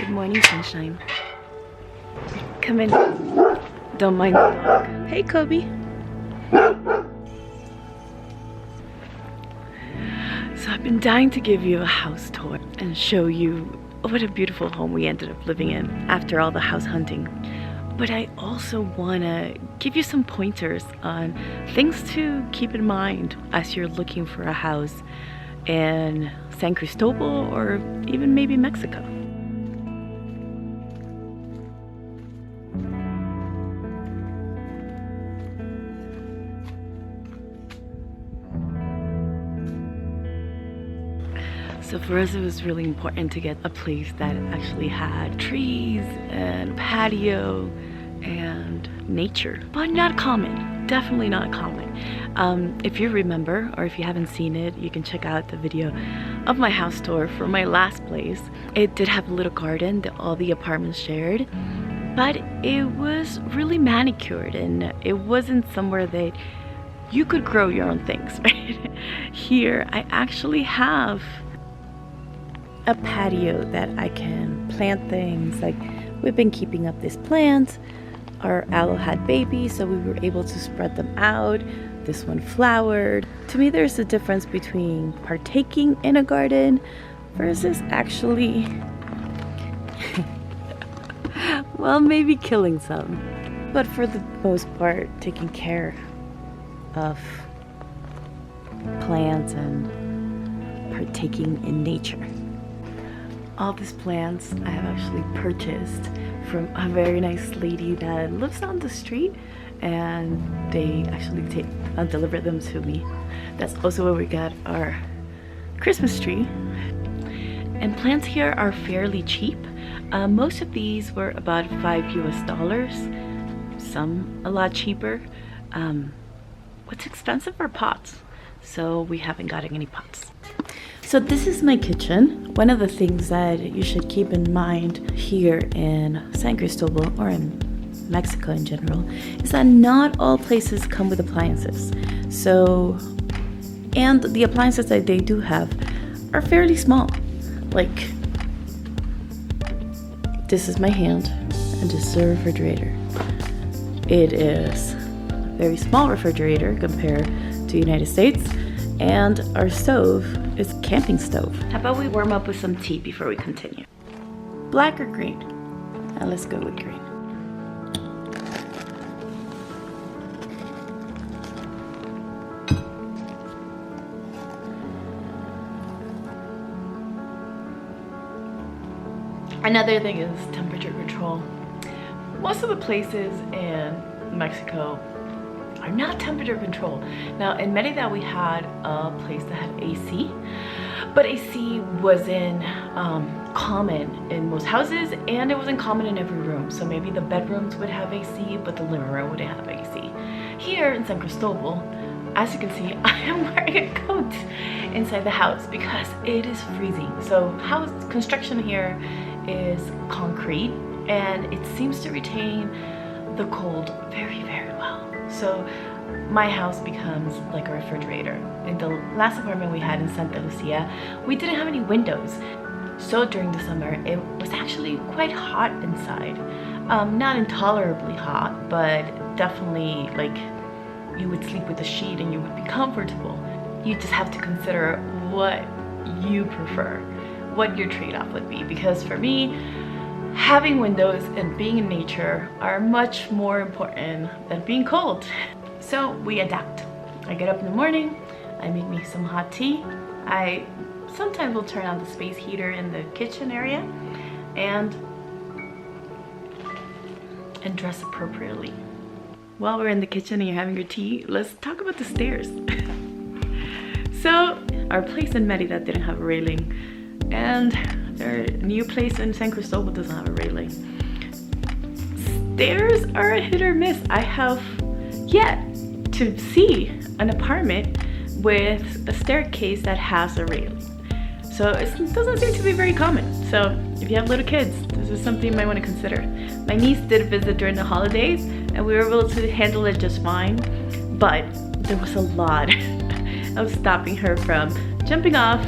Good morning, sunshine. Come in. Don't mind the dog. Hey, Kobe. So I've been dying to give you a house tour and show you what a beautiful home we ended up living in after all the house hunting. But I also want to give you some pointers on things to keep in mind as you're looking for a house in San Cristobal or even maybe Mexico. So for us, it was really important to get a place that actually had trees and patio and nature, but not common, definitely not common. If you remember, or if you haven't seen it, you can check out the video of my house tour for my last place. It did have a little garden that all the apartments shared, but it was really manicured and it wasn't somewhere that you could grow your own things, right? Here, I actually have a patio that I can plant things. Like, we've been keeping up this plant. Our aloe had babies, so we were able to spread them out. This one flowered. To me, there's a difference between partaking in a garden versus actually well, maybe killing some, but for the most part taking care of plants and partaking in nature. All these plants I have actually purchased from a very nice lady that lives on the street, and they actually deliver them to me. That's also where we got our Christmas tree. And plants here are fairly cheap. Most of these were about $5 US, some a lot cheaper. What's expensive are pots, so we haven't gotten any pots. So this is my kitchen. One of the things that you should keep in mind here in San Cristobal, or in Mexico in general, is that not all places come with appliances. So, and the appliances that they do have are fairly small. Like, this is my hand, and this is a refrigerator. It is a very small refrigerator compared to the United States. And our stove is a camping stove. How about we warm up with some tea before we continue? Black or green? Now let's go with green. Another thing is temperature control. Most of the places in Mexico are not temperature controlled. Now in Merida we had a place that had AC, but AC wasn't common in most houses, and it wasn't common in every room. So maybe the bedrooms would have AC, but the living room wouldn't have AC. Here in San Cristobal, as you can see, I am wearing a coat inside the house because it is freezing. So house construction here is concrete, and it seems to retain the cold very, very well. So my house becomes like a refrigerator. In the last apartment we had in Santa Lucia, we didn't have any windows. So during the summer, it was actually quite hot inside. Not intolerably hot, but definitely like you would sleep with a sheet and you would be comfortable. You just have to consider what you prefer, what your trade-off would be. Because for me, having windows and being in nature are much more important than being cold. So we adapt. I get up in the morning, I make me some hot tea. I sometimes will turn on the space heater in the kitchen area and dress appropriately. While we're in the kitchen and you're having your tea, let's talk about the stairs. So our place in Merida didn't have a railing, and their new place in San Cristobal doesn't have a railing. Stairs are a hit or miss. I have yet to see an apartment with a staircase that has a railing. So it doesn't seem to be very common. So if you have little kids, this is something you might want to consider. My niece did visit during the holidays and we were able to handle it just fine, but there was a lot of stopping her from jumping off,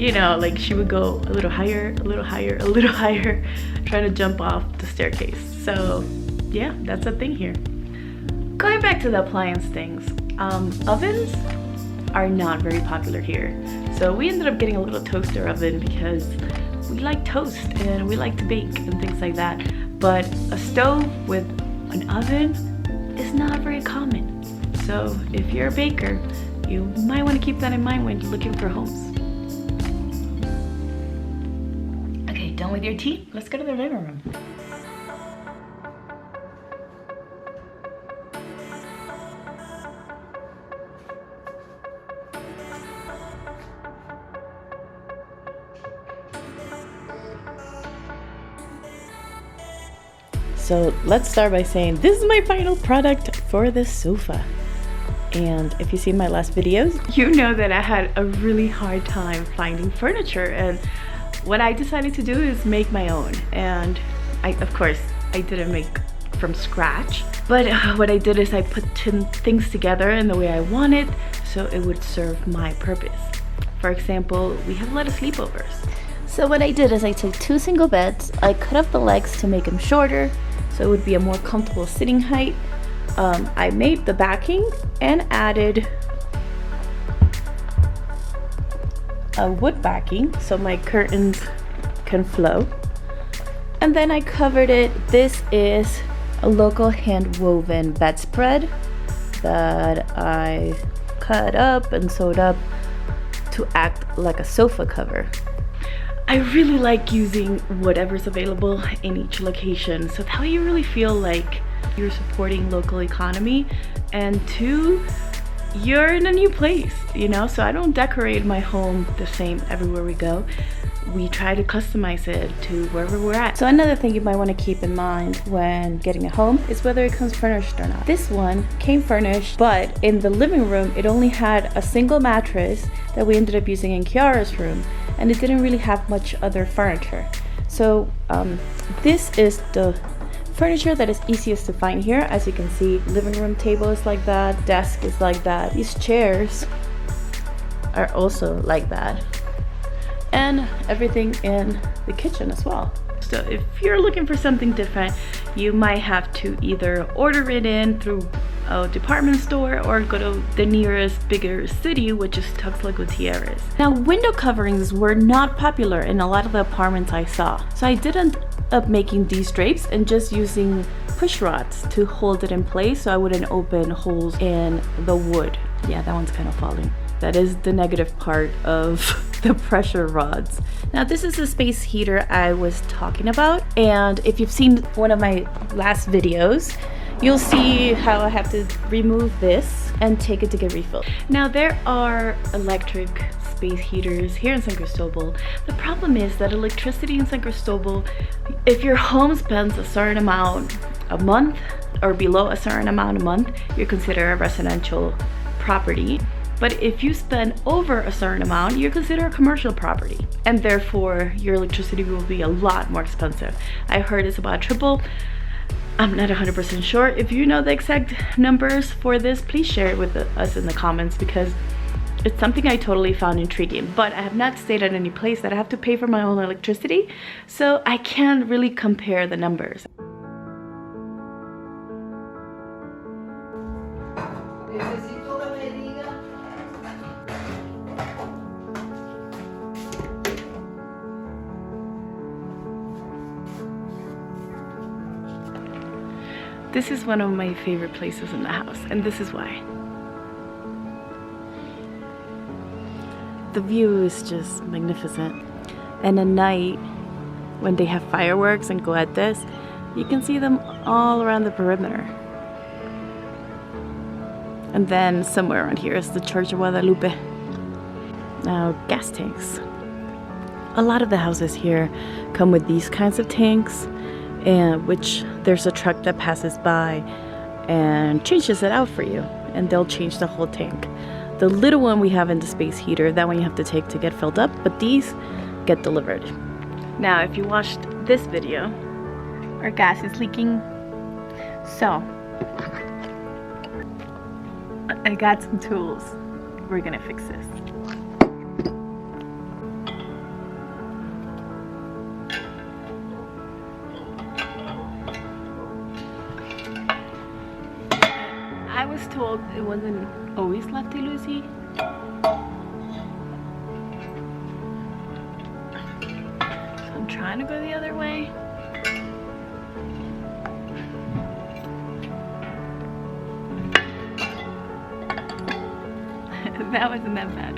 you know, like she would go a little higher, a little higher, a little higher, trying to jump off the staircase. So yeah, that's a thing here. Going back to the appliance things, ovens are not very popular here. So we ended up getting a little toaster oven because we like toast and we like to bake and things like that. But a stove with an oven is not very common. So if you're a baker, you might want to keep that in mind when you're looking for homes. Okay, done with your tea? Let's go to the living room. So let's start by saying this is my final product for this sofa. And if you've seen my last videos, you know that I had a really hard time finding furniture, and what I decided to do is make my own. And of course I didn't make from scratch, but what I did is I put things together in the way I wanted so it would serve my purpose. For example, we have a lot of sleepovers. So what I did is I took 2 single beds, I cut off the legs to make them shorter so it would be a more comfortable sitting height. I made the backing and added a wood backing so my curtains can flow. And then I covered it. This is a local hand woven bedspread that I cut up and sewed up to act like a sofa cover. I really like using whatever's available in each location, so that way you really feel like you're supporting local economy, and 2, you're in a new place, you know? So I don't decorate my home the same everywhere we go. We try to customize it to wherever we're at. So another thing you might want to keep in mind when getting a home is whether it comes furnished or not. This one came furnished, but in the living room it only had a single mattress that we ended up using in Kiara's room, and it didn't really have much other furniture. So this is the furniture that is easiest to find here. As you can see, living room table is like that, desk is like that, these chairs are also like that, and everything in the kitchen as well. So if you're looking for something different, you might have to either order it in through a department store or go to the nearest bigger city, which is Tuxtla Gutierrez. Now, window coverings were not popular in a lot of the apartments I saw, so I did end up making these drapes and just using push rods to hold it in place so I wouldn't open holes in the wood. Yeah, that one's kind of falling. That is the negative part of the pressure rods. Now, this is the space heater I was talking about, and if you've seen one of my last videos, you'll see how I have to remove this and take it to get refilled. Now, there are electric space heaters here in San Cristobal. The problem is that electricity in San Cristobal, if your home spends a certain amount a month or below a certain amount a month, you're considered a residential property. But if you spend over a certain amount, you're considered a commercial property, and therefore your electricity will be a lot more expensive. I heard it's about triple. I'm not 100% sure. If you know the exact numbers for this, please share it with us in the comments, because it's something I totally found intriguing. But I have not stayed at any place that I have to pay for my own electricity, so I can't really compare the numbers. This is one of my favorite places in the house, and this is why. The view is just magnificent. And at night, when they have fireworks and cohetes, you can see them all around the perimeter. And then somewhere around here is the Church of Guadalupe. Now, gas tanks. A lot of the houses here come with these kinds of tanks, and which there's a truck that passes by and changes it out for you, and they'll change the whole tank. The little one we have in the space heater, that one you have to take to get filled up, but these get delivered. Now, if you watched this video, our gas is leaking, so I got some tools. We're gonna fix this. was told it wasn't always lefty-loosey. So I'm trying to go the other way. That wasn't that bad.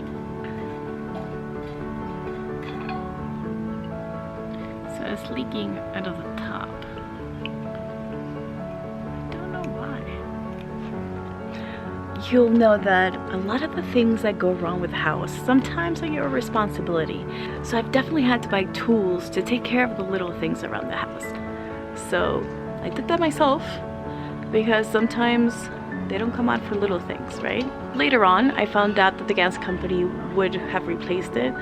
So it's leaking out of the top. I don't know why. You'll know that a lot of the things that go wrong with the house sometimes are your responsibility. So I've definitely had to buy tools to take care of the little things around the house. So I did that myself because sometimes they don't come out for little things, right? Later on, I found out that the gas company would have replaced it.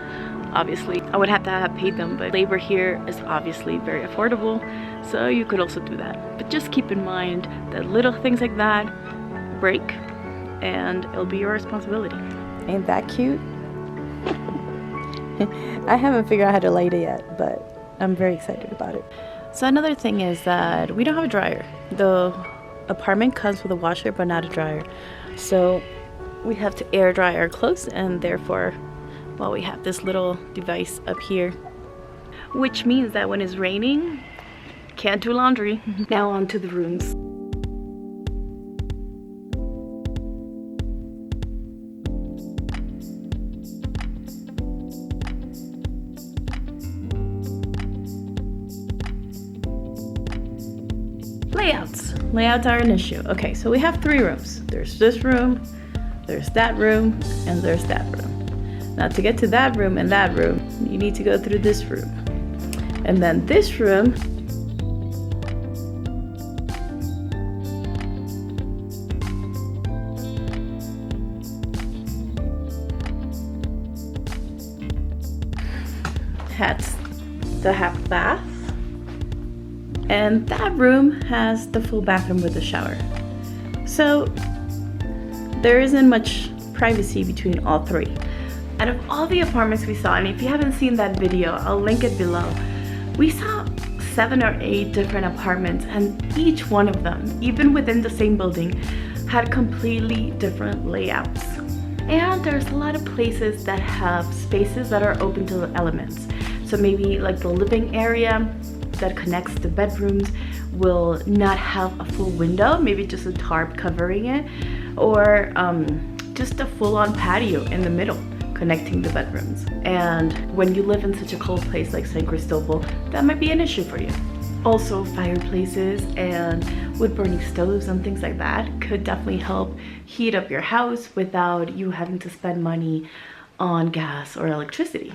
Obviously, I would have to have paid them, but labor here is obviously very affordable, so you could also do that. But just keep in mind that little things like that break, and it'll be your responsibility. Ain't that cute? I haven't figured out how to light it yet, but I'm very excited about it. So another thing is that we don't have a dryer. The apartment comes with a washer but not a dryer, so we have to air dry our clothes, and therefore, well, we have this little device up here, which means that when it's raining, can't do laundry. Now on to the rooms. Layouts are an issue. Okay, so we have 3 rooms. There's this room, there's that room, and there's that room. Now to get to that room and that room, you need to go through this room. And then this room has the half bath. And that room has the full bathroom with the shower. So there isn't much privacy between all 3. Out of all the apartments we saw, and if you haven't seen that video, I'll link it below. We saw 7 or 8 different apartments, and each one of them, even within the same building, had completely different layouts. And there's a lot of places that have spaces that are open to the elements. So maybe like the living area that connects the bedrooms will not have a full window, maybe just a tarp covering it, or just a full-on patio in the middle connecting the bedrooms. And when you live in such a cold place like San Cristobal, that might be an issue for you. Also, fireplaces and wood-burning stoves and things like that could definitely help heat up your house without you having to spend money on gas or electricity.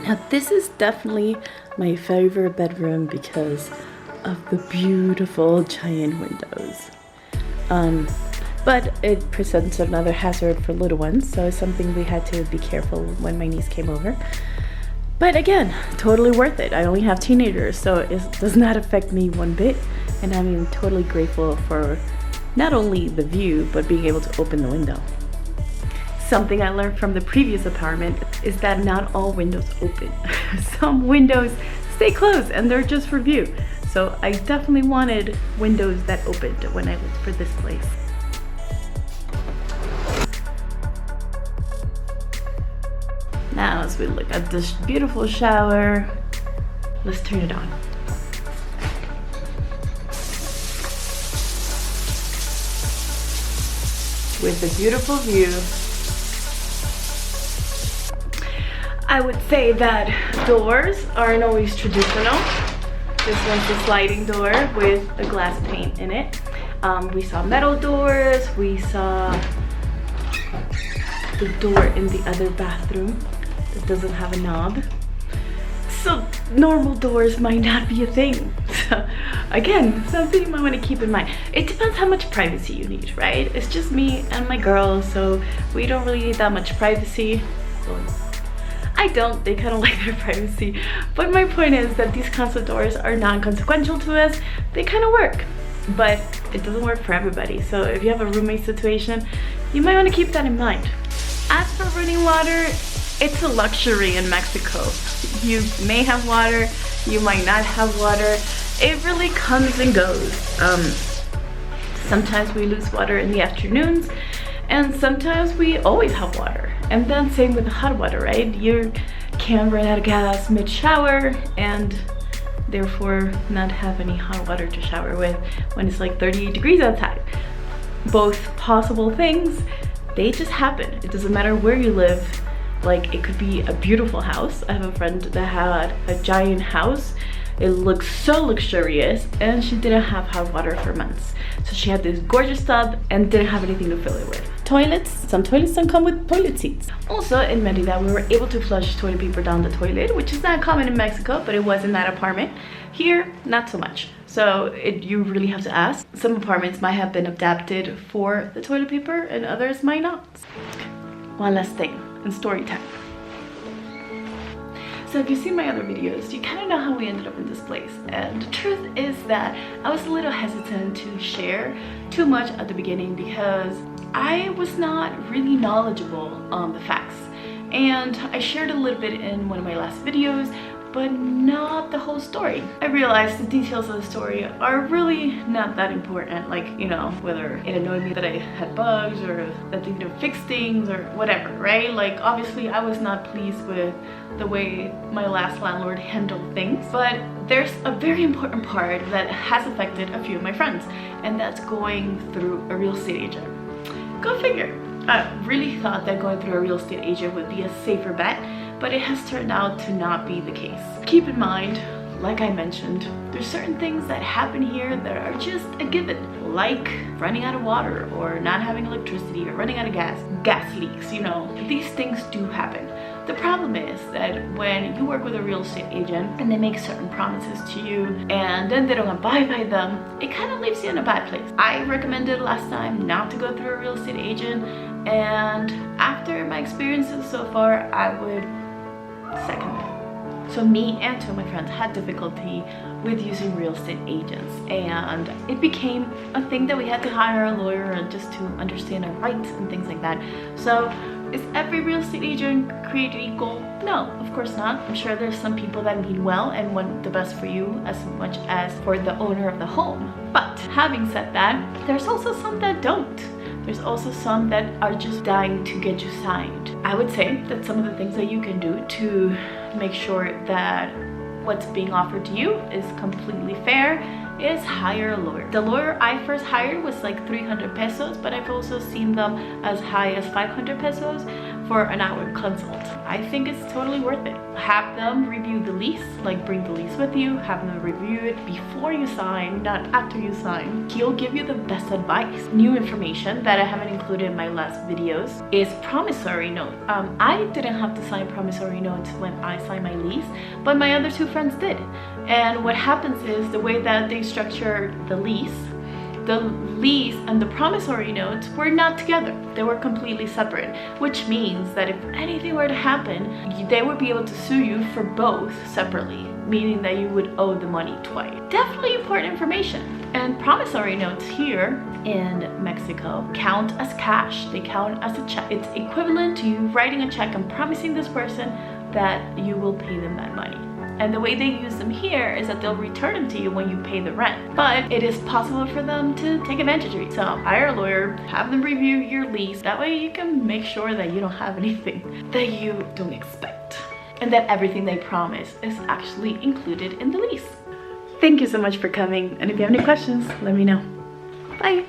Now this is definitely my favorite bedroom because of the beautiful giant windows. But it presents another hazard for little ones, so it's something we had to be careful when my niece came over. But again, totally worth it. I only have teenagers, so it does not affect me one bit, and I'm totally grateful for not only the view, but being able to open the window. Something I learned from the previous apartment is that not all windows open. Some windows stay closed and they're just for view. So I definitely wanted windows that opened when I looked for this place. Now as we look at this beautiful shower, let's turn it on. With a beautiful view. I would say that doors aren't always traditional. This one's a sliding door with a glass pane in it. We saw metal doors. We saw the door in the other bathroom that doesn't have a knob. So normal doors might not be a thing. So again, something you might want to keep in mind. It depends how much privacy you need, right? It's just me and my girls, so we don't really need that much privacy. Well, I don't, they kind of like their privacy. But my point is that these console doors are non-consequential to us. They kind of work, but it doesn't work for everybody. So if you have a roommate situation, you might want to keep that in mind. As for running water, it's a luxury in Mexico. You may have water, you might not have water. It really comes and goes. Sometimes we lose water in the afternoons, and sometimes we always have water. And then same with the hot water, right? You can run out of gas mid-shower and therefore not have any hot water to shower with when it's like 38 degrees outside. Both possible things, they just happen. It doesn't matter where you live. Like, it could be a beautiful house. I have a friend that had a giant house. It looks so luxurious, and she didn't have hot water for months. So she had this gorgeous tub and didn't have anything to fill it with. Toilets, some toilets don't come with toilet seats. Also in Merida, we were able to flush toilet paper down the toilet, which is not common in Mexico, but it was in that apartment. Here, not so much. So you really have to ask. Some apartments might have been adapted for the toilet paper and others might not. One last thing, and story time. So if you've seen my other videos, you kind of know how we ended up in this place. And the truth is that I was a little hesitant to share too much at the beginning because I was not really knowledgeable on the facts. And I shared a little bit in one of my last videos, but not the whole story. I realized the details of the story are really not that important, like, you know, whether it annoyed me that I had bugs or that they didn't fix things or whatever, right? Like, obviously I was not pleased with the way my last landlord handled things, but there's a very important part that has affected a few of my friends, and that's going through a real estate agent. Go figure. I really thought that going through a real estate agent would be a safer bet, but it has turned out to not be the case. Keep in mind, like I mentioned, there's certain things that happen here that are just a given, like running out of water or not having electricity or running out of gas leaks, you know. These things do happen. The problem is that when you work with a real estate agent and they make certain promises to you and then they don't abide by them, it kind of leaves you in a bad place. I recommended last time not to go through a real estate agent, and after my experiences so far, I would second that. So me and two of my friends had difficulty with using real estate agents, and it became a thing that we had to hire a lawyer and just to understand our rights and things like that. So is every real estate agent created equal? No, of course not. I'm sure there's some people that mean well and want the best for you as much as for the owner of the home. But having said that, there's also some that don't. There's also some that are just dying to get you signed. I would say that some of the things that you can do to make sure that what's being offered to you is completely fair is hire a lawyer. The lawyer I first hired was like 300 pesos, but I've also seen them as high as 500 pesos for an hour consult. I think it's totally worth it. Have them review the lease, like bring the lease with you, have them review it before you sign, not after you sign. He'll give you the best advice. New information that I haven't included in my last videos is promissory note. I didn't have to sign promissory notes when I signed my lease, but my other two friends did. And what happens is the way that they structure the lease and the promissory notes were not together. They were completely separate, which means that if anything were to happen, they would be able to sue you for both separately, meaning that you would owe the money twice. Definitely important information. And promissory notes here in Mexico count as cash. They count as a check. It's equivalent to you writing a check and promising this person that you will pay them that money. And the way they use them here is that they'll return them to you when you pay the rent. But it is possible for them to take advantage of you. So hire a lawyer, have them review your lease. That way you can make sure that you don't have anything that you don't expect. And that everything they promise is actually included in the lease. Thank you so much for coming. And if you have any questions, let me know. Bye.